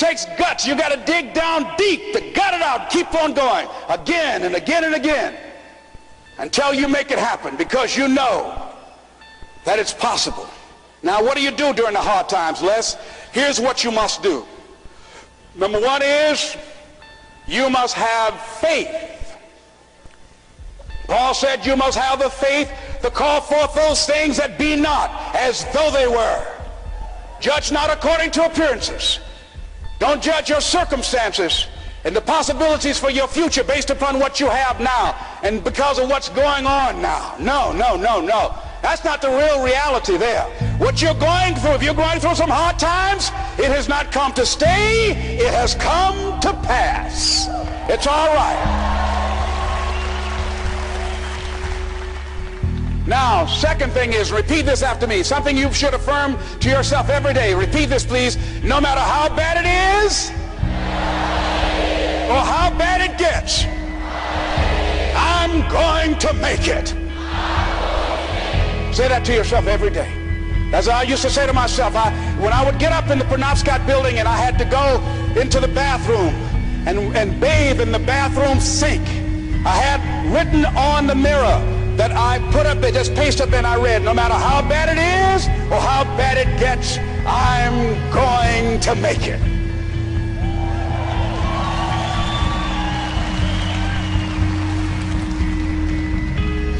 Takes guts. You got to dig down deep to gut it out. Keep on going again and again and again until you make it happen, because you know that it's possible. Now, what do you do during the hard times, Les? Here's what you must do. Number one is you must have faith. Paul said you must have the faith to call forth those things that be not as though they were. Judge not according to appearances. Don't judge your circumstances and the possibilities for your future based upon what you have now and because of what's going on now. No, no, no, no. That's not the real reality there. What you're going through, if you're going through some hard times, it has not come to stay. It has come to pass. It's all right. Now, second thing is, repeat this after me. Something you should affirm to yourself every day. Repeat this, please. No matter how bad it is or how bad it gets, I'm going to make it. Say that to yourself every day. As I used to say to myself, when I would get up in the Penobscot building and I had to go into the bathroom and bathe in the bathroom sink, I had written on the mirror that I put up, just paste up, and I read, no matter how bad it is or how bad it gets, I'm going to make it.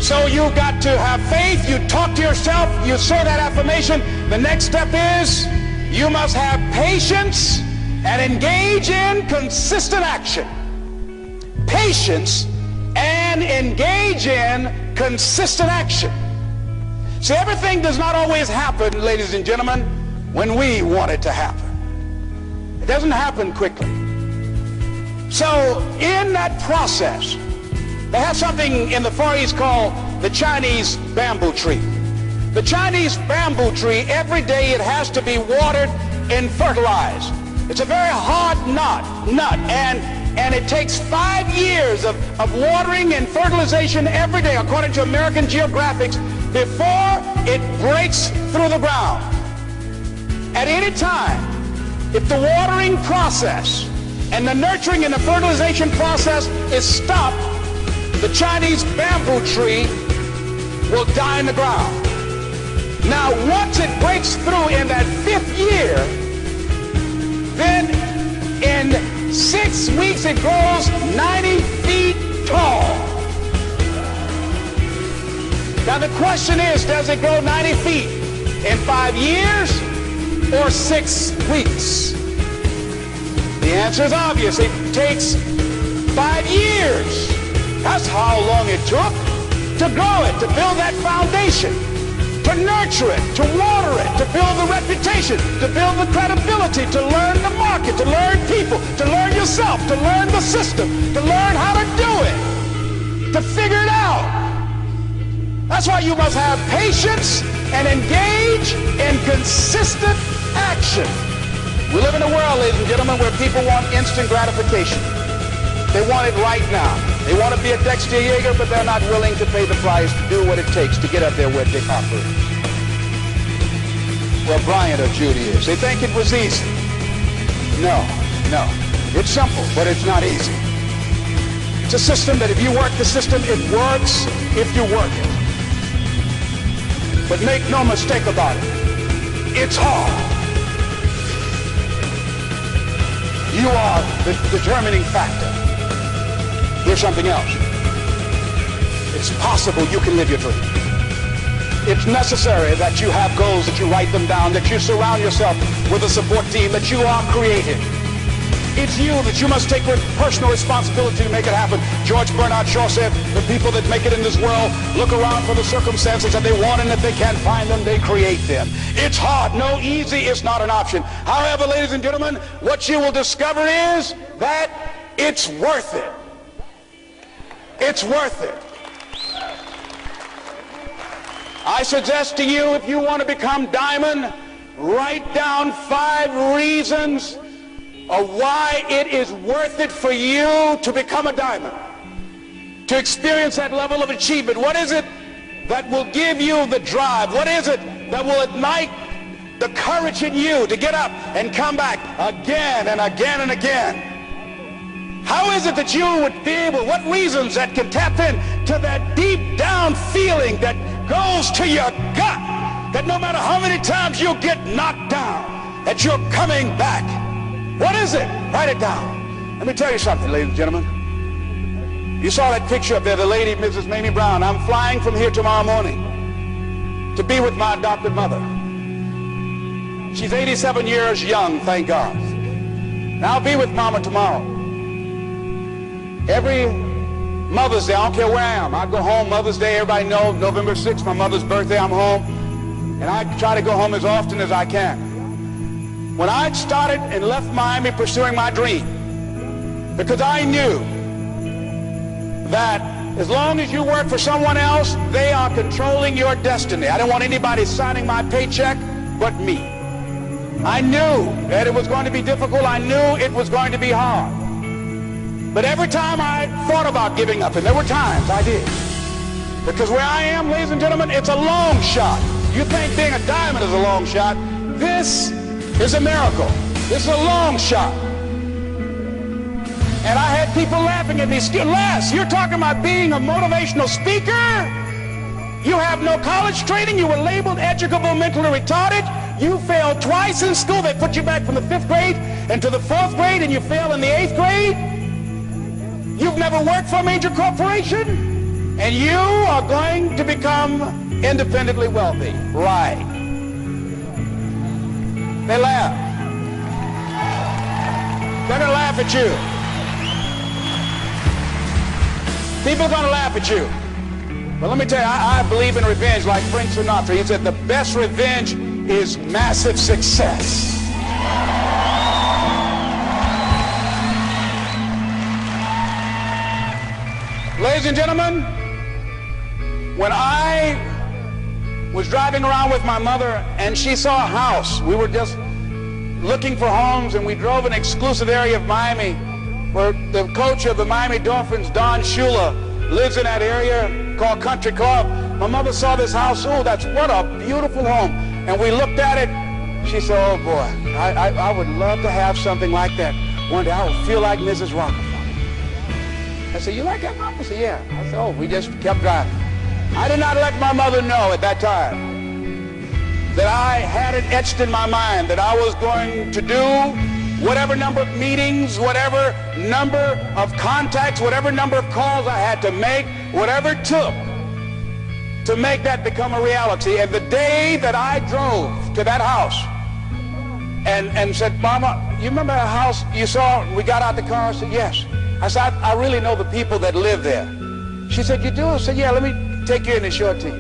So you got to have faith. You talk to yourself. You say that affirmation. The next step is you must have patience and engage in consistent action. Patience and engage in consistent action. See, everything does not always happen, ladies and gentlemen, when we want it to happen. It doesn't happen quickly. So in that process, they have something in the Far East called the Chinese bamboo tree. The Chinese bamboo tree, every day it has to be watered and fertilized. It's a very hard nut, and it takes 5 years of watering and fertilization every day, according to American Geographics, before it breaks through the ground. At any time, if the watering process and the nurturing and the fertilization process is stopped, the Chinese bamboo tree will die in the ground. Now, once it breaks through in that 5th year, then in 6 weeks it grows 90 feet tall. Now the question is, does it grow 90 feet in 5 years or 6 weeks? The answer is obvious. It takes 5 years. That's how long it took to grow it, to build that foundation, to nurture it, to water it, to build the reputation, to build the credibility, to learn the market, to learn people, to learn yourself, to learn the system, to learn how to do it, to figure it out. That's why you must have patience and engage in consistent action. We live in a world, ladies and gentlemen, where people want instant gratification. They want it right now. They want to be a Dexter Yeager, but they're not willing to pay the price to do what it takes to get up there where Dick Hopper is. Well, Bryant or Judy is. They think it was easy. No. It's simple, but it's not easy. It's a system that if you work the system, it works if you work it. But make no mistake about it. It's hard. You are the determining factor. Here's something else. It's possible you can live your dream. It's necessary that you have goals, that you write them down, that you surround yourself with a support team, that you are creative. It's you that you must take personal responsibility to make it happen. George Bernard Shaw said, the people that make it in this world look around for the circumstances that they want, and if they can't find them, they create them. It's hard. No, easy is not an option. However, ladies and gentlemen, what you will discover is that it's worth it. It's worth it. I suggest to you, if you want to become diamond, write down 5 reasons of why it is worth it for you to become a diamond, to experience that level of achievement. What is it that will give you the drive? What is it that will ignite the courage in you to get up and come back again and again and again? How is it that you would be able, what reasons that can tap in to that deep down feeling that goes to your gut, that no matter how many times you get knocked down, that you're coming back? What is it? Write it down. Let me tell you something, ladies and gentlemen. You saw that picture up there, the lady, Mrs. Mamie Brown. I'm flying from here tomorrow morning to be with my adopted mother. She's 87 years young, thank God. And I'll be with Mama tomorrow. Every Mother's Day, I don't care where I am, I go home. Mother's Day, everybody knows, November 6th, my mother's birthday, I'm home. And I try to go home as often as I can. When I started and left Miami pursuing my dream, because I knew that as long as you work for someone else, they are controlling your destiny. I didn't want anybody signing my paycheck but me. I knew that it was going to be difficult. I knew it was going to be hard. But every time I thought about giving up, and there were times I did, because where I am, ladies and gentlemen, it's a long shot. You think being a diamond is a long shot. This is a miracle. This is a long shot. And I had people laughing at me. Les, you're talking about being a motivational speaker? You have no college training. You were labeled educable, mentally retarded. You failed twice in school. They put you back from the 5th grade into the 4th grade, and you failed in the 8th grade. You've never worked for a major corporation, and you are going to become independently wealthy. Right. They laugh. They're going to laugh at you. People are going to laugh at you. But let me tell you, I believe in revenge like Frank Sinatra. He said the best revenge is massive success. Ladies and gentlemen, when I was driving around with my mother and she saw a house, we were just looking for homes, and we drove an exclusive area of Miami where the coach of the Miami Dolphins, Don Shula, lives in that area called Country Club. My mother saw this house. Oh, what a beautiful home. And we looked at it. She said, oh boy, I would love to have something like that. One day I would feel like Mrs. Rockefeller. I said, you like that, Mom? I said, yeah. I said, oh, we just kept driving. I did not let my mother know at that time that I had it etched in my mind that I was going to do whatever number of meetings, whatever number of contacts, whatever number of calls I had to make, whatever it took to make that become a reality. And the day that I drove to that house and said, Mama, you remember that house you saw? We got out the car. I said, yes. I said, I really know the people that live there. She said, you do? I said, yeah, let me take you in and show it to you.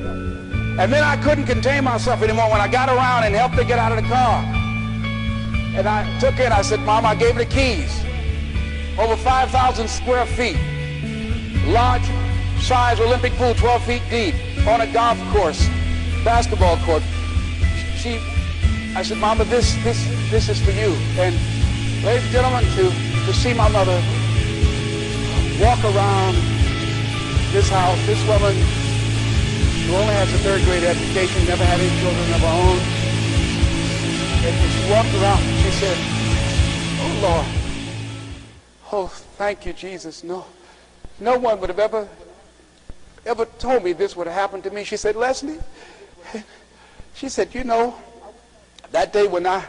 And then I couldn't contain myself anymore when I got around and helped her get out of the car. And I took her and I said, Mom, I gave her the keys. Over 5,000 square feet. Large size Olympic pool, 12 feet deep, on a golf course, basketball court. I said, Mama, this is for you. And ladies and gentlemen, to see my mother walk around this house, this woman who only has a 3rd grade education, never had any children of her own. And she walked around and she said, oh Lord, oh thank you Jesus. No one would have ever told me this would have happened to me. She said, Leslie, she said, you know, that day when I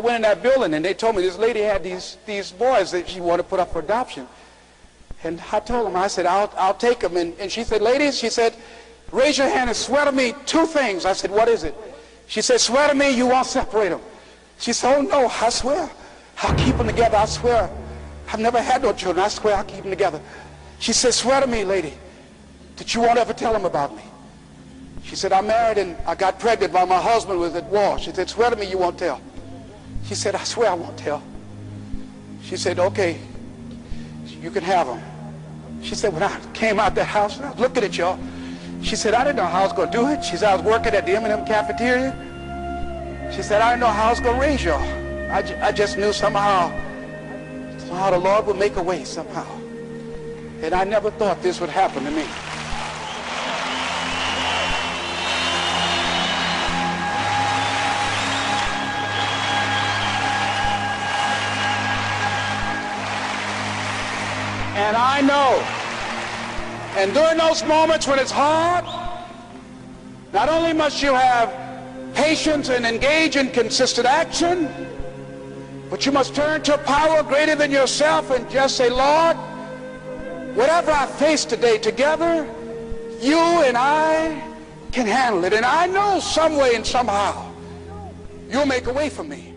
went in that building and they told me this lady had these boys that she wanted to put up for adoption. And I told them, I said, I'll take them. And she said, ladies, she said, raise your hand and swear to me 2 things. I said, what is it? She said, swear to me you won't separate them. She said, oh no, I swear. I'll keep them together, I swear. I've never had no children, I swear I'll keep them together. She said, swear to me, lady, that you won't ever tell them about me. She said, I'm married and I got pregnant while my husband was at war. She said, swear to me you won't tell. She said, I swear I won't tell. She said, okay, you can have them. She said, when I came out that house and I was looking at y'all, she said, I didn't know how I was going to do it. She said, I was working at the M&M cafeteria. She said, I didn't know how I was going to raise y'all. I just knew somehow the Lord would make a way somehow. And I never thought this would happen to me. I know. And during those moments when it's hard, not only must you have patience and engage in consistent action, but you must turn to a power greater than yourself and just say, Lord, whatever I face today together, you and I can handle it. And I know some way and somehow you'll make a way for me.